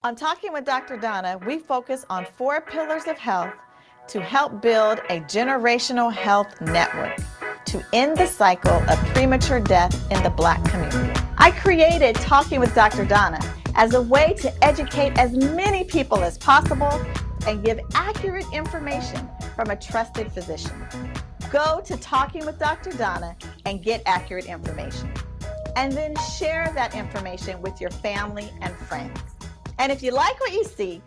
On Talking with Dr. Donna, we focus on 4 pillars of health to help build a generational health network to end the cycle of premature death in the Black community. I created Talking with Dr. Donna as a way to educate as many people as possible and give accurate information from a trusted physician. Go to Talking with Dr. Donna and get accurate information. And then share that information with your family and friends. And if you like what you see,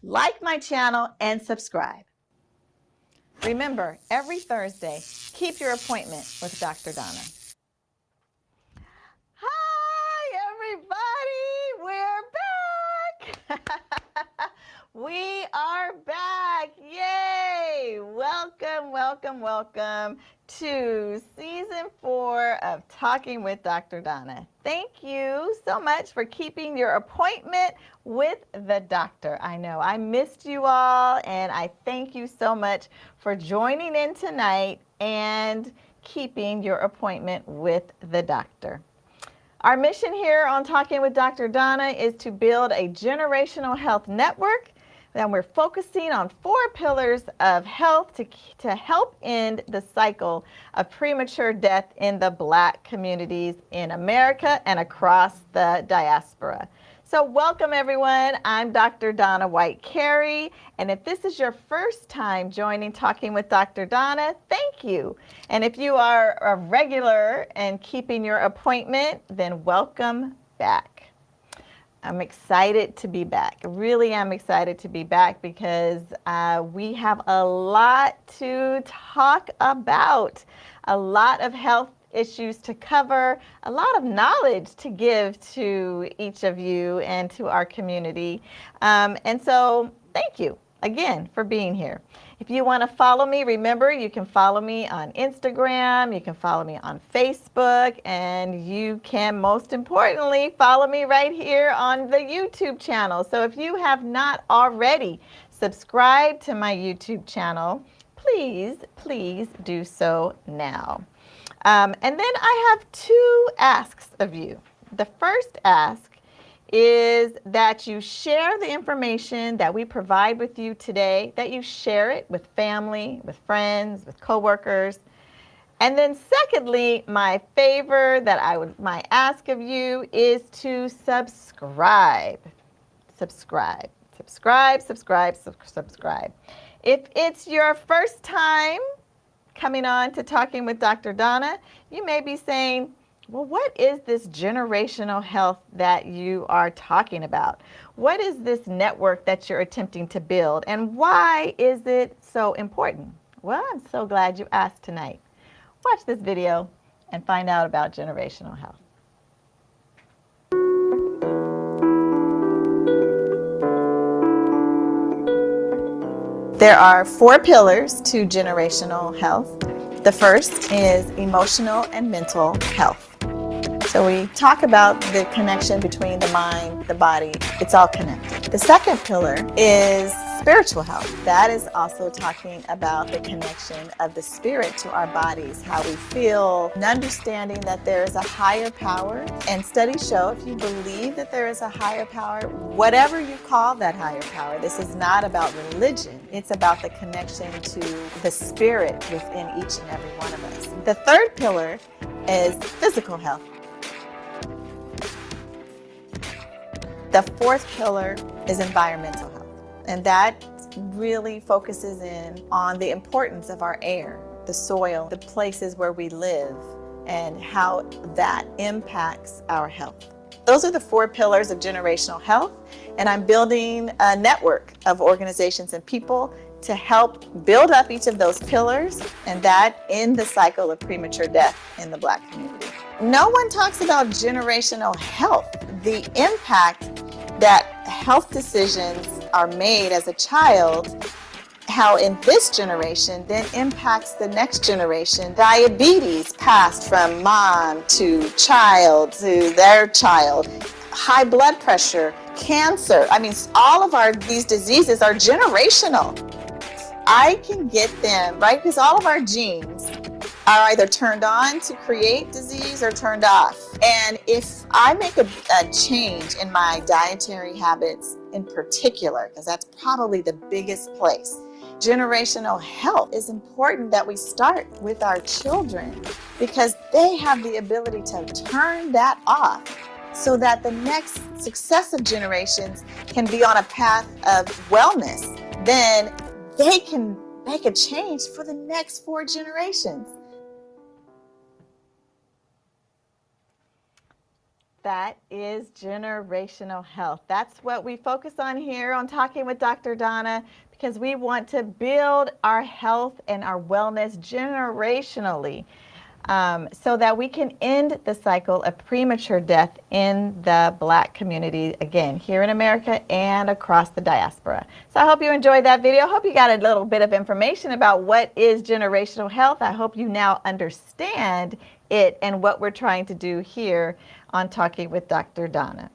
like my channel and subscribe. Remember, every Thursday, keep your appointment with Dr. Donna. Hi, everybody. We're back. We are back. Yay. Welcome, welcome, welcome to season 4 of Talking with Dr. Donna. Thank you so much for keeping your appointment with the doctor. I know I missed you all, and I thank you so much for joining in tonight and keeping your appointment with the doctor. Our mission here on Talking with Dr. Donna is to build a generational health network. And we're focusing on 4 pillars of health to help end the cycle of premature death in the Black communities in America and across the diaspora. So welcome everyone. I'm Dr. Donna White-Carey, and if this is your first time joining Talking with Dr. Donna, thank you. And if you are a regular and keeping your appointment, then welcome back. I'm excited to be back. Really am excited to be back because we have a lot to talk about, a lot of health issues to cover, a lot of knowledge to give to each of you and to our community. And so thank you again for being here. If you want to follow me, remember you can follow me on Instagram, you can follow me on Facebook, and you can most importantly follow me right here on the YouTube channel. So if you have not already subscribed to my YouTube channel, please do so now. And then I have 2 asks of you. The first ask is that you share the information that we provide with you today, that you share it with family, with friends, with coworkers. And then secondly, my favor my ask of you is to subscribe. Subscribe. If it's your first time coming on to Talking with Dr. Donna, you may be saying, well, what is this generational health that you are talking about? What is this network that you're attempting to build? And why is it so important? Well, I'm so glad you asked tonight. Watch this video and find out about generational health. There are 4 pillars to generational health. The first is emotional and mental health. So we talk about the connection between the mind, the body, it's all connected. The second pillar is spiritual health. That is also talking about the connection of the spirit to our bodies, how we feel, and understanding that there is a higher power. And studies show if you believe that there is a higher power, whatever you call that higher power, this is not about religion. It's about the connection to the spirit within each and every one of us. The third pillar is physical health. The fourth pillar is environmental health, and that really focuses in on the importance of our air, the soil, the places where we live, and how that impacts our health. Those are the 4 pillars of generational health, and I'm building a network of organizations and people to help build up each of those pillars, and that end the cycle of premature death in the Black community. No one talks about generational health, the impact that health decisions are made as a child, how in this generation then impacts the next generation. Diabetes passed from mom to child to their child, high blood pressure, cancer. I mean, all of these diseases are generational. I can get them, right? Because all of our genes are either turned on to create disease or turned off. And if I make a change in my dietary habits in particular, because that's probably the biggest place, generational health is important that we start with our children, because they have the ability to turn that off so that the next successive generations can be on a path of wellness. Then they can make a change for the next 4 generations. That is generational health. That's what we focus on here on Talking with Dr. Donna, because we want to build our health and our wellness generationally, so that we can end the cycle of premature death in the Black community, again, here in America and across the diaspora. So I hope you enjoyed that video. I hope you got a little bit of information about what is generational health. I hope you now understand it and what we're trying to do here on Talking with Dr. Donna.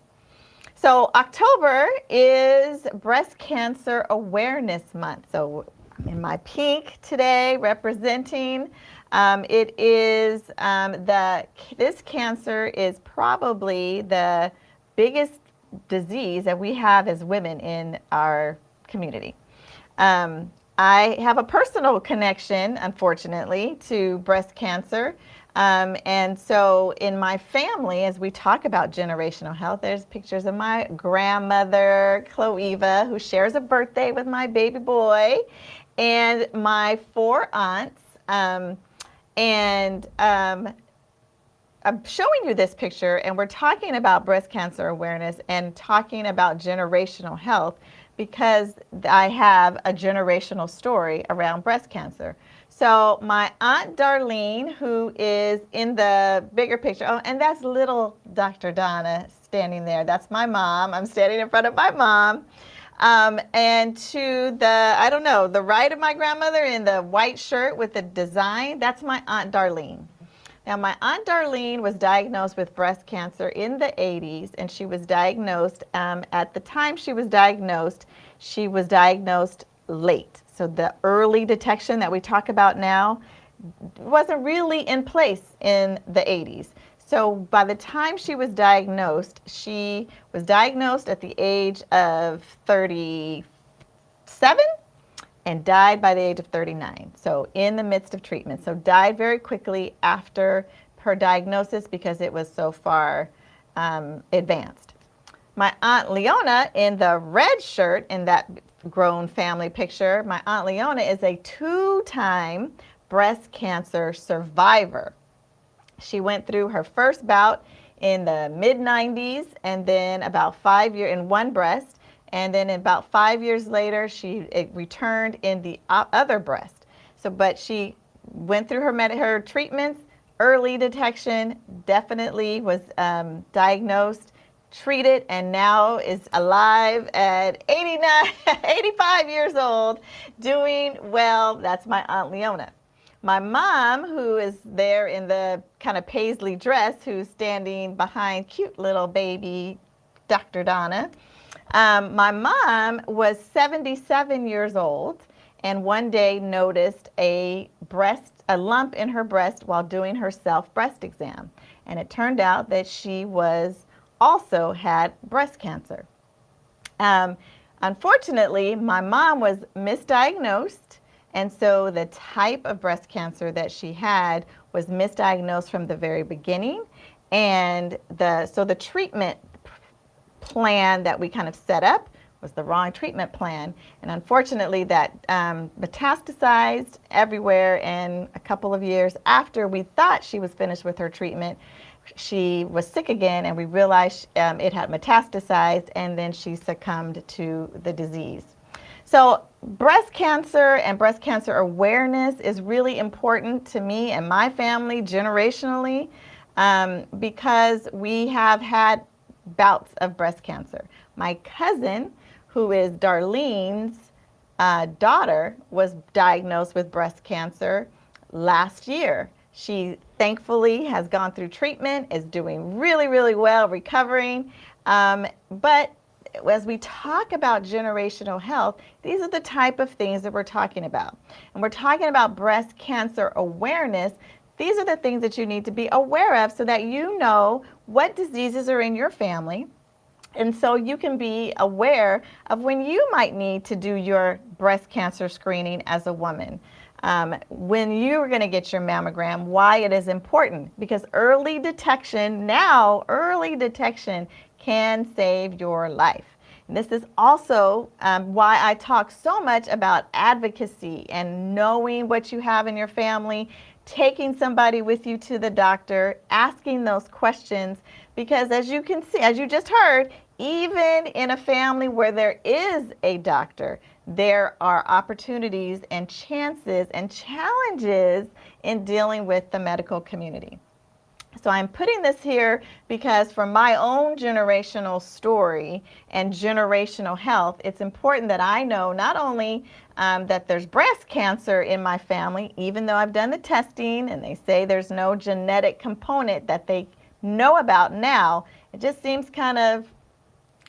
So October is Breast Cancer Awareness Month. So I'm in my pink today representing. It is this cancer is probably the biggest disease that we have as women in our community. I have a personal connection, unfortunately, to breast cancer. And so in my family, as we talk about generational health, there's pictures of my grandmother, Cloeva, who shares a birthday with my baby boy, and my 4 aunts. I'm showing you this picture, and we're talking about breast cancer awareness and talking about generational health because I have a generational story around breast cancer. So my Aunt Darlene, who is in the bigger picture, oh, and that's little Dr. Donna standing there. That's my mom. I'm standing in front of my mom. And to the, I don't know, the right of my grandmother in the white shirt with the design, that's my Aunt Darlene. Now, my Aunt Darlene was diagnosed with breast cancer in the 80s, and she was diagnosed, at the time she was diagnosed late. So the early detection that we talk about now wasn't really in place in the 80s. So by the time she was diagnosed at the age of 37 and died by the age of 39. So in the midst of treatment. So died very quickly after her diagnosis because it was so far advanced. My Aunt Leona in the red shirt in that grown family picture, my Aunt Leona is a 2-time breast cancer survivor. She went through her first bout in the mid-90s and then about 5 years in one breast, and then about 5 years later she returned in the other breast. So, but she went through her treatments, early detection, definitely was diagnosed, treated, and now is alive at 85 years old, doing well. That's my Aunt Leona. My mom, who is there in the kind of paisley dress, who's standing behind cute little baby Dr. Donna. My mom was 77 years old and one day noticed a lump in her breast while doing her self-breast exam. And it turned out that she also had breast cancer. Unfortunately, my mom was misdiagnosed, and so the type of breast cancer that she had was misdiagnosed from the very beginning. And so the treatment plan that we kind of set up was the wrong treatment plan. And unfortunately, that metastasized everywhere. And a couple of years after we thought she was finished with her treatment, she was sick again, and we realized it had metastasized, and then she succumbed to the disease. So breast cancer and breast cancer awareness is really important to me and my family generationally, because we have had bouts of breast cancer. My cousin, who is Darlene's daughter, was diagnosed with breast cancer last year. She thankfully has gone through treatment, is doing really, really well, recovering. But as we talk about generational health, these are the type of things that we're talking about. And we're talking about breast cancer awareness these are the things that you need to be aware of so that you know what diseases are in your family. And so you can be aware of when you might need to do your breast cancer screening as a woman. When you're going to get your mammogram, why it is important. Because early detection can save your life. And this is also why I talk so much about advocacy and knowing what you have in your family, taking somebody with you to the doctor, asking those questions, because as you can see, as you just heard, even in a family where there is a doctor, there are opportunities and chances and challenges in dealing with the medical community. So I'm putting this here because for my own generational story and generational health, it's important that I know not only that there's breast cancer in my family, even though I've done the testing and they say there's no genetic component that they know about now. It just seems kind of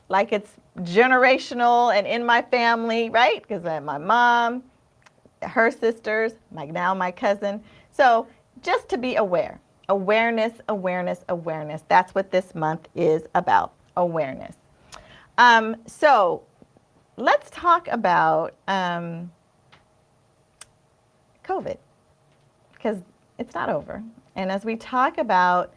like it's generational and in my family, right? Because I have my mom, her sisters, now my cousin. So just to be aware. Awareness, awareness, awareness. That's what this month is about, awareness. So let's talk about COVID, because it's not over. And as we talk about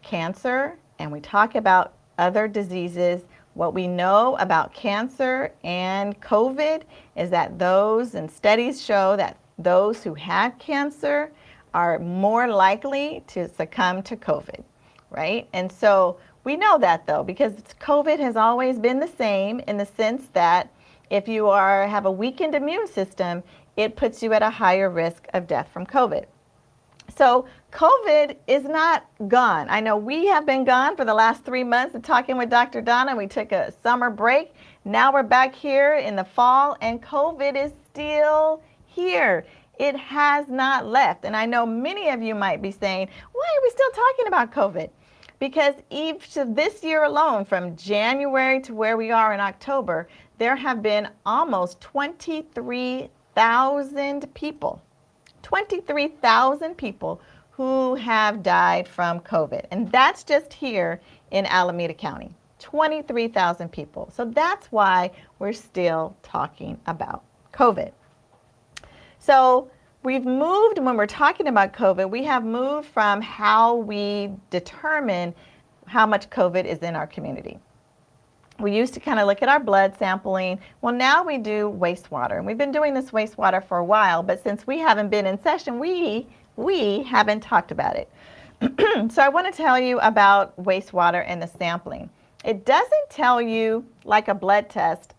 cancer and we talk about other diseases, what we know about cancer and COVID is that those, and studies show that those who have cancer are more likely to succumb to COVID, right? And so we know that though, because COVID has always been the same in the sense that if you have a weakened immune system, it puts you at a higher risk of death from COVID. So COVID is not gone. I know we have been gone for the last 3 months of talking with Dr. Donna. We took a summer break. Now we're back here in the fall and COVID is still here. It has not left. And I know many of you might be saying, why are we still talking about COVID? Because each of this year alone, from January to where we are in October, there have been almost 23,000 people. 23,000 people who have died from COVID. And that's just here in Alameda County, 23,000 people. So that's why we're still talking about COVID. So we've moved, when we're talking about COVID, we have moved from how we determine how much COVID is in our community. We used to kind of look at our blood sampling. Well, now we do wastewater. And we've been doing this wastewater for a while, but since we haven't been in session, we haven't talked about it. So I want to tell you about wastewater and the sampling. It doesn't tell you, like a blood test,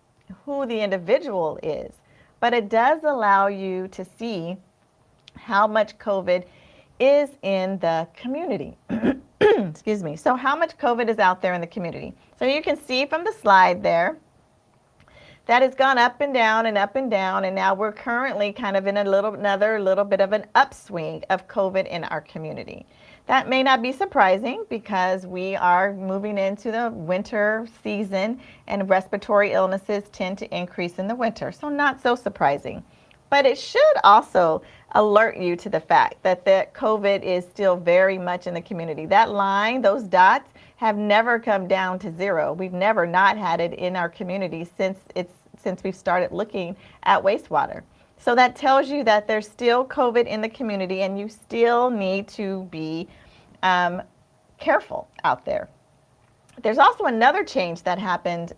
who the individual is, but it does allow you to see how much COVID is in the community. Excuse me. So how much COVID is out there in the community? So you can see from the slide there that has gone up and down and up and down, and now we're currently kind of in another little bit of an upswing of COVID in our community. That may not be surprising because we are moving into the winter season and respiratory illnesses tend to increase in the winter, so not so surprising. But it should also alert you to the fact that the COVID is still very much in the community. That line, those dots, have never come down to zero. We've never not had it in our community since we've started looking at wastewater. So that tells you that there's still COVID in the community and you still need to be careful out there. There's also another change that happened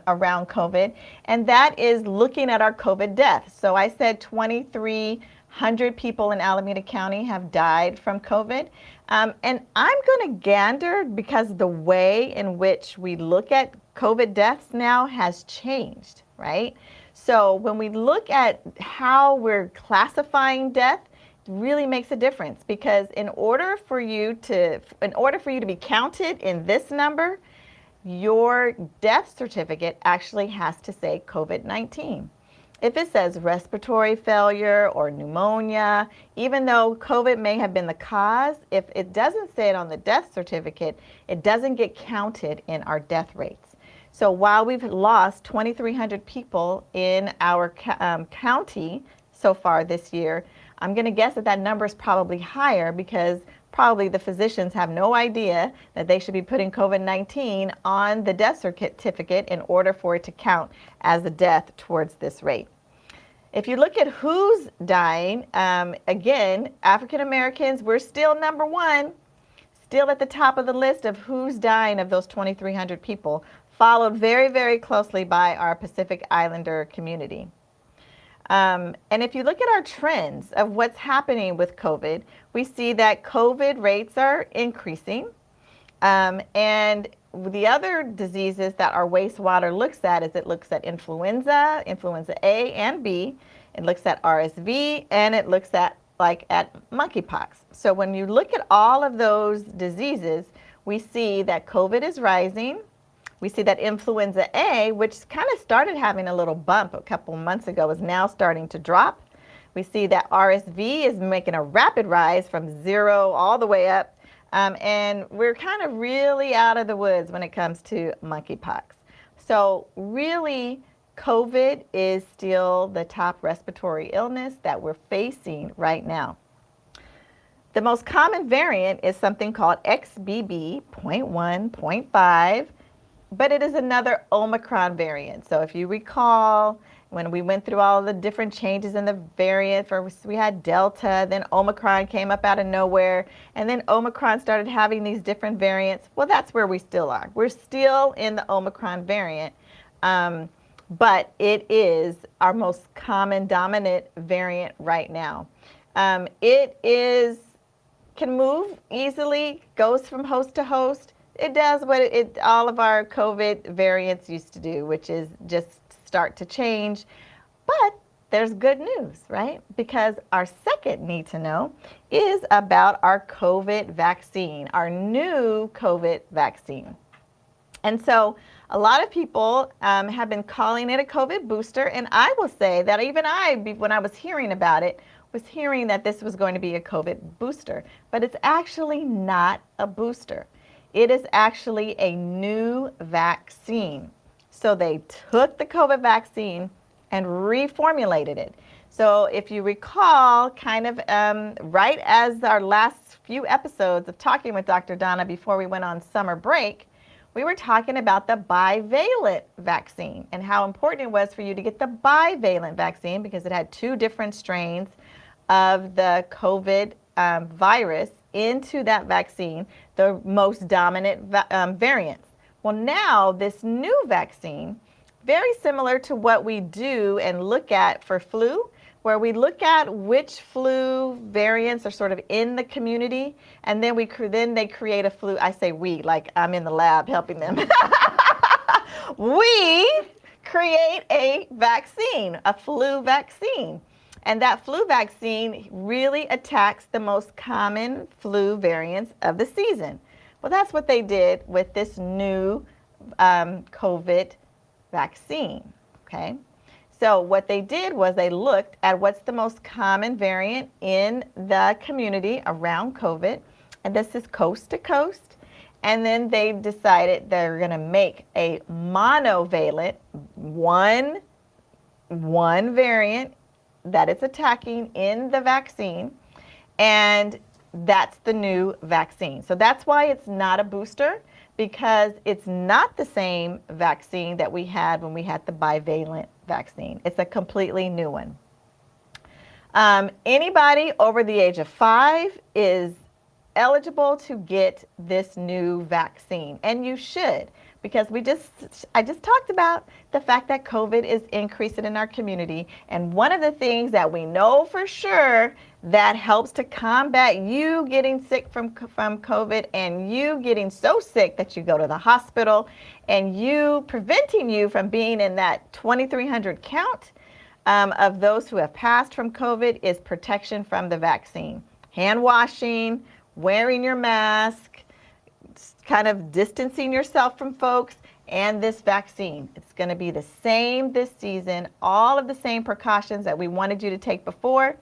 around COVID, and that is looking at our COVID deaths. So I said 2,300 people in Alameda County have died from COVID. And I'm going to gander because the way in which we look at COVID deaths now has changed, right? So when we look at how we're classifying death, it really makes a difference, because in order for you to be counted in this number, your death certificate actually has to say COVID-19. If it says respiratory failure or pneumonia, even though COVID may have been the cause, if it doesn't say it on the death certificate, it doesn't get counted in our death rates. So while we've lost 2,300 people in our county so far this year, I'm going to guess that that number is probably higher because probably the physicians have no idea that they should be putting COVID-19 on the death certificate in order for it to count as a death towards this rate. If you look at who's dying, again, African Americans, we're still number one, still at the top of the list of who's dying of those 2,300 people, followed very, very closely by our Pacific Islander community. And if you look at our trends of what's happening with COVID, we see that COVID rates are increasing. And the other diseases that our wastewater looks at is it looks at influenza, influenza A and B, it looks at RSV, and it looks at monkeypox. So when you look at all of those diseases, we see that COVID is rising. We see that influenza A, which kind of started having a little bump a couple months ago, is now starting to drop. We see that RSV is making a rapid rise from 0 all the way up. And we're kind of really out of the woods when it comes to monkeypox. So really, COVID is still the top respiratory illness that we're facing right now. The most common variant is something called XBB.1.5. But it is another Omicron variant. So if you recall, when we went through all the different changes in the variant, first we had Delta, then Omicron came up out of nowhere, and then Omicron started having these different variants. Well, that's where we still are. We're still in the Omicron variant, but it is our most common dominant variant right now. It can move easily, goes from host to host. It does what all of our COVID variants used to do, which is just start to change. But there's good news, right? Because our second need to know is about our COVID vaccine, our new COVID vaccine. And so a lot of people have been calling it a COVID booster. And I will say that even when I was hearing about it, was hearing that this was going to be a COVID booster. But it's actually not a booster. It is actually a new vaccine. So they took the COVID vaccine and reformulated it. So if you recall, kind of right as our last few episodes of talking with Dr. Donna before we went on summer break, we were talking about the bivalent vaccine and how important it was for you to get the bivalent vaccine because it had 2 different strains of the COVID virus into that vaccine, the most dominant variants. Well, now this new vaccine, very similar to what we do and look at for flu, where we look at which flu variants are sort of in the community, and then they create a flu. I say we, like I'm in the lab helping them. We create a vaccine, a flu vaccine. And that flu vaccine really attacks the most common flu variants of the season. Well, that's what they did with this new COVID vaccine, okay? So what they did was they looked at what's the most common variant in the community around COVID, and this is coast to coast. And then they decided they're going to make a monovalent one variant that it's attacking in the vaccine, and that's the new vaccine. So that's why it's not a booster, because it's not the same vaccine that we had when we had the bivalent vaccine. It's a completely new one. Anybody over the age of 5 is eligible to get this new vaccine, and you should, because I just talked about the fact that COVID is increasing in our community, and one of the things that we know for sure that helps to combat you getting sick from COVID and you getting so sick that you go to the hospital and you preventing you from being in that 2,300 count of those who have passed from COVID is protection from the vaccine. Hand washing, wearing your mask, kind of distancing yourself from folks, and this vaccine. It's going to be the same this season, all of the same precautions that we wanted you to take before,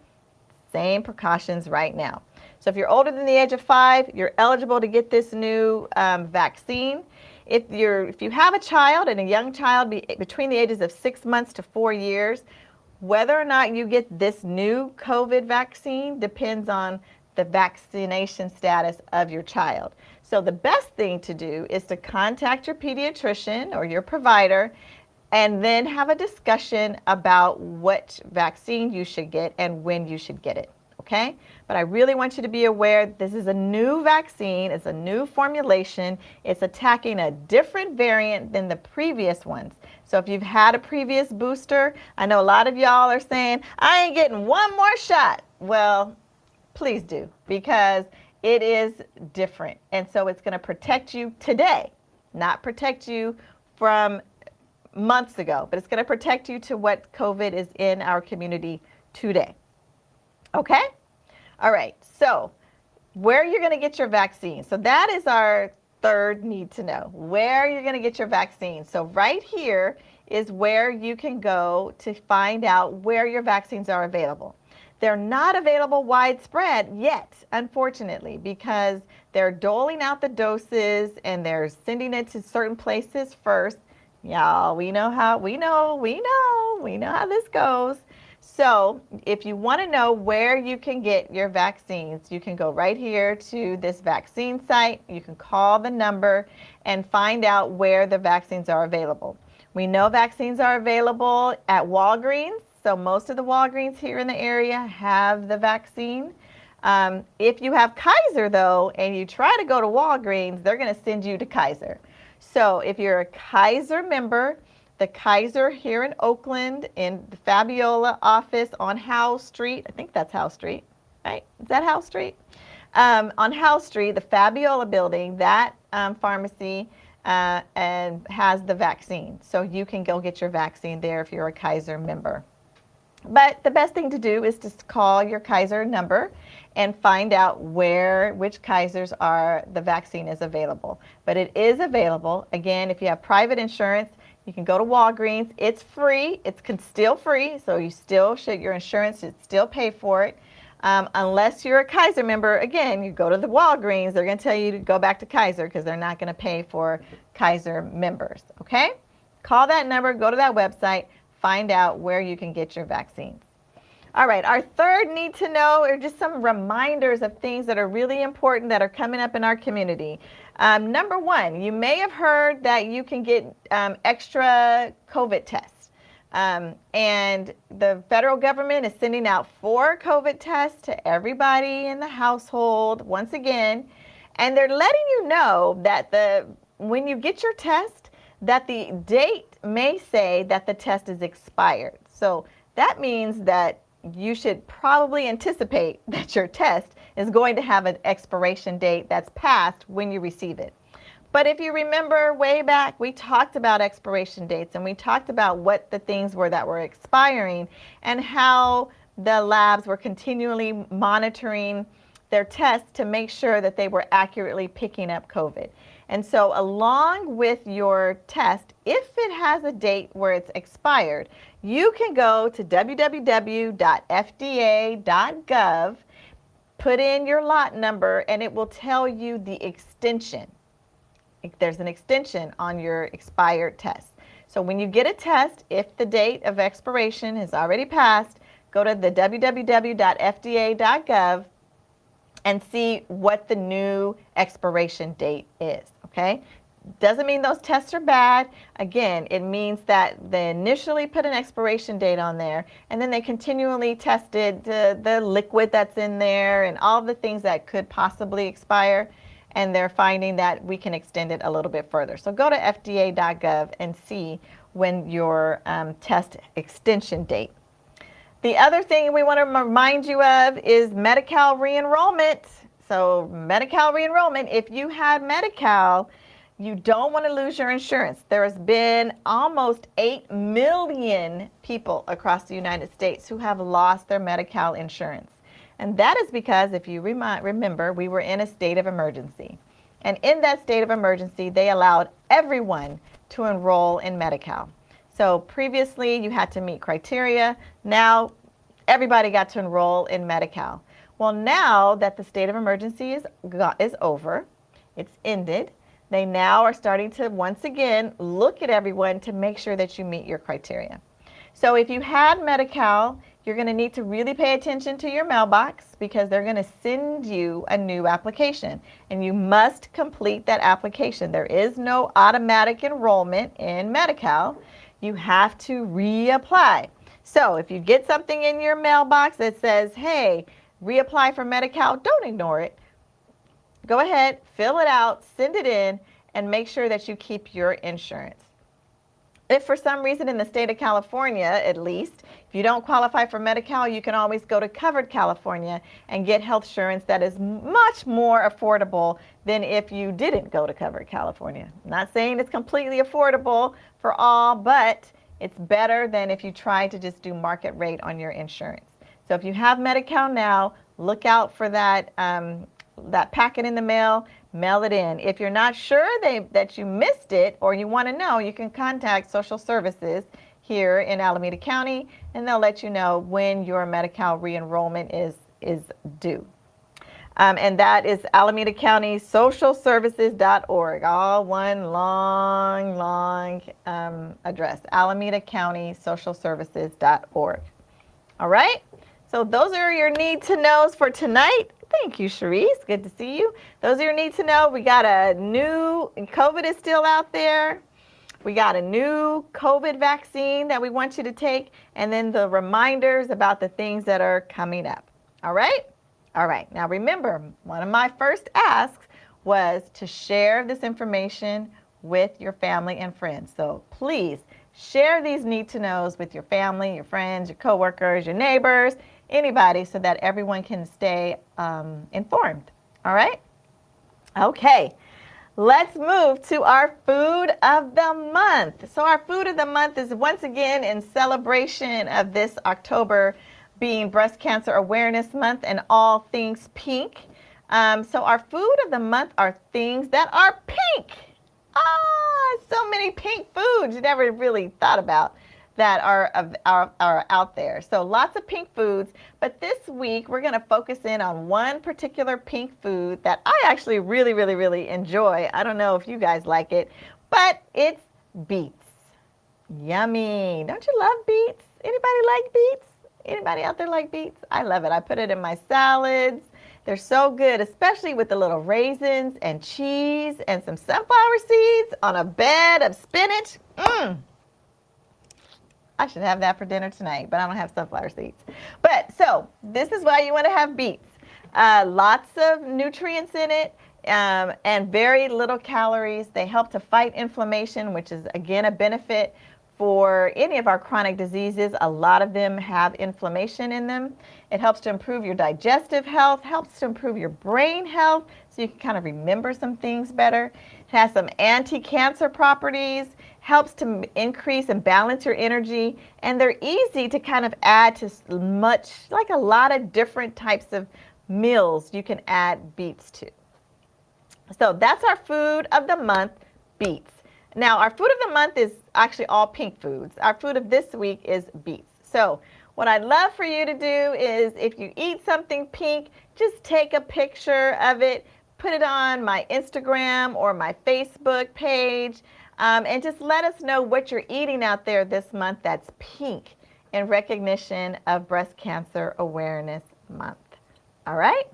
same precautions right now. So if you're older than the age of 5, you're eligible to get this new vaccine. If you have a child and a young child between the ages of 6 months to 4 years, Whether or not you get this new COVID vaccine depends on the vaccination status of your child. So the best thing to do is to contact your pediatrician or your provider and then have a discussion about what vaccine you should get and when you should get it, okay? But I really want you to be aware this is a new vaccine, it's a new formulation, it's attacking a different variant than the previous ones. So if you've had a previous booster, I know a lot of y'all are saying, I ain't getting one more shot. Well, please do, because it is different. And so it's going to protect you today, not protect you from months ago, but it's going to protect you to what COVID is in our community today. Okay? All right. So where you're going to get your vaccine. So that is our third need to know, where you're going to get your vaccine. So right here is where you can go to find out where your vaccines are available. They're not available widespread yet, unfortunately, because they're doling out the doses and they're sending it to certain places first. Y'all, we know how this goes. So if you want to know where you can get your vaccines, you can go right here to this vaccine site. You can call the number and find out where the vaccines are available. We know vaccines are available at Walgreens. So most of the Walgreens here in the area have the vaccine. If you have Kaiser, though, and you try to go to Walgreens, they're going to send you to Kaiser. So if you're a Kaiser member, the Kaiser here in Oakland in the Fabiola office on Howe Street, I think that's Howe Street, right? Is that Howe Street? On Howe Street, the Fabiola building, that pharmacy and has the vaccine. So you can go get your vaccine there if you're a Kaiser member. But the best thing to do is to call your Kaiser number and find out which Kaisers the vaccine is available. But it is available. Again, if you have private insurance, you can go to Walgreens. It's free. It's still free, so your insurance should still pay for it. Unless you're a Kaiser member, again, you go to the Walgreens, they're going to tell you to go back to Kaiser because they're not going to pay for Kaiser members, okay? Call that number, go to that website, find out where you can get your vaccines. All right, our third need to know are just some reminders of things that are really important that are coming up in our community. Number one, you may have heard that you can get extra COVID tests. And the federal government is sending out 4 COVID tests to everybody in the household, once again. And they're letting you know that when you get your test, that the date may say that the test is expired. So that means that you should probably anticipate that your test is going to have an expiration date that's passed when you receive it. But if you remember way back, we talked about expiration dates and we talked about what the things were that were expiring and how the labs were continually monitoring their tests to make sure that they were accurately picking up COVID. And so along with your test, if it has a date where it's expired, you can go to www.fda.gov, put in your lot number, and it will tell you the extension. There's an extension on your expired test. So when you get a test, if the date of expiration has already passed, go to the www.fda.gov and see what the new expiration date is, okay? Doesn't mean those tests are bad. Again, it means that they initially put an expiration date on there, and then they continually tested the liquid that's in there and all the things that could possibly expire, and they're finding that we can extend it a little bit further. So go to fda.gov and see when your test extension date. The other thing we want to remind you of is Medi-Cal re-enrollment. So Medi-Cal re-enrollment, if you had Medi-Cal, you don't want to lose your insurance. There has been almost 8 million people across the United States who have lost their Medi-Cal insurance. And that is because, if you remember, we were in a state of emergency. And in that state of emergency, they allowed everyone to enroll in Medi-Cal. So previously, you had to meet criteria. Now, everybody got to enroll in Medi-Cal. Well, now that the state of emergency is over, it's ended, they now are starting to once again look at everyone to make sure that you meet your criteria. So if you had Medi-Cal, you're going to need to really pay attention to your mailbox because they're going to send you a new application, and you must complete that application. There is no automatic enrollment in Medi-Cal. You have to reapply. So if you get something in your mailbox that says, hey, reapply for Medi-Cal, don't ignore it. Go ahead, fill it out, send it in, and make sure that you keep your insurance. If for some reason in the state of California, at least, if you don't qualify for Medi-Cal, you can always go to Covered California and get health insurance that is much more affordable than if you didn't go to Covered California. I'm not saying it's completely affordable for all, but it's better than if you try to just do market rate on your insurance. So if you have Medi-Cal now, look out for that packet in the mail. Mail it in. If you're not sure that you missed it or you want to know, you can contact social services here in Alameda County, and they'll let you know when your Medi-Cal re-enrollment is due. And that is Alameda County socialservices.org, all one long address, Alameda County socialservices.org. All right, so those are your need to knows for tonight. Thank you, Cherise. Good to see you. Those are your need to know. We got a new, COVID is still out there. We got a new COVID vaccine that we want you to take, and then the reminders about the things that are coming up. All right? All right. Now remember, one of my first asks was to share this information with your family and friends. So please share these need to knows with your family, your friends, your coworkers, your neighbors, anybody, so that everyone can stay informed. All right? Okay. Let's move to our food of the month. So our food of the month is once again in celebration of this October being Breast Cancer Awareness Month and all things pink. So our food of the month are things that are pink. So many pink foods you never really thought about that are out there. So lots of pink foods, but this week we're going to focus in on one particular pink food that I actually really enjoy. I don't know if you guys like it, but it's beets. Yummy. Don't you love beets? Anybody like beets? Anybody out there like beets? I love it. I put it in my salads. They're so good, especially with the little raisins and cheese and some sunflower seeds on a bed of spinach. I should have that for dinner tonight, but I don't have sunflower seeds. But so this is why you want to have beets. Lots of nutrients in it and very little calories. They help to fight inflammation, which is again a benefit for any of our chronic diseases. A lot of them have inflammation in them. It helps to improve your digestive health, helps to improve your brain health, so you can kind of remember some things better. It has some anti-cancer properties, helps to increase and balance your energy, and they're easy to kind of add to like a lot of different types of meals you can add beets to. So that's our food of the month, beets. Now, our food of the month is actually all pink foods. Our food of this week is beets. So what I'd love for you to do is if you eat something pink, just take a picture of it, put it on my Instagram or my Facebook page, and just let us know what you're eating out there this month that's pink in recognition of Breast Cancer Awareness Month. All right?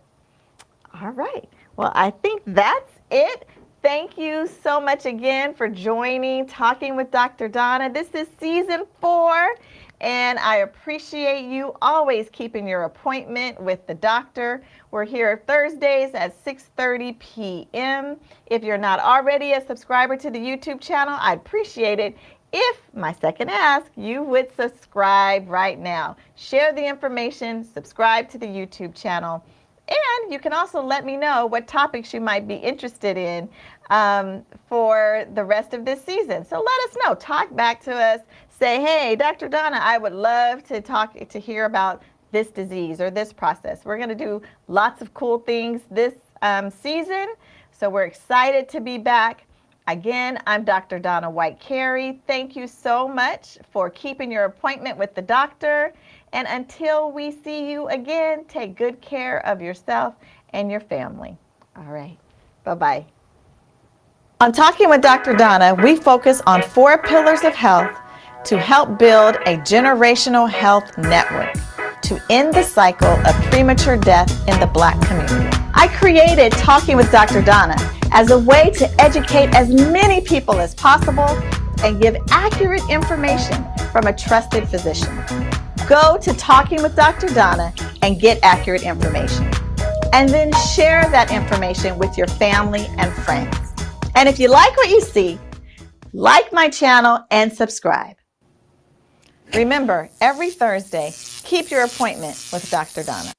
All right. Well, I think that's it. Thank you so much again for joining Talking with Dr. Donna. This is season 4, and I appreciate you always keeping your appointment with the doctor. We're here Thursdays at 6:30 p.m. If you're not already a subscriber to the YouTube channel, I'd appreciate it if, my second ask, you would subscribe right now. Share the information, subscribe to the YouTube channel. And you can also let me know what topics you might be interested in for the rest of this season. So let us know. Talk back to us. Say, hey, Dr. Donna, I would love to hear about this disease or this process. We're going to do lots of cool things this season. So we're excited to be back. Again, I'm Dr. Donna White-Carey. Thank you so much for keeping your appointment with the doctor. And until we see you again, take good care of yourself and your family. All right. Bye-bye. On Talking with Dr. Donna, we focus on 4 pillars of health to help build a generational health network to end the cycle of premature death in the Black community. I created Talking with Dr. Donna as a way to educate as many people as possible and give accurate information from a trusted physician. Go to Talking with Dr. Donna and get accurate information. And then share that information with your family and friends. And if you like what you see, like my channel and subscribe. Remember, every Thursday, keep your appointment with Dr. Donna.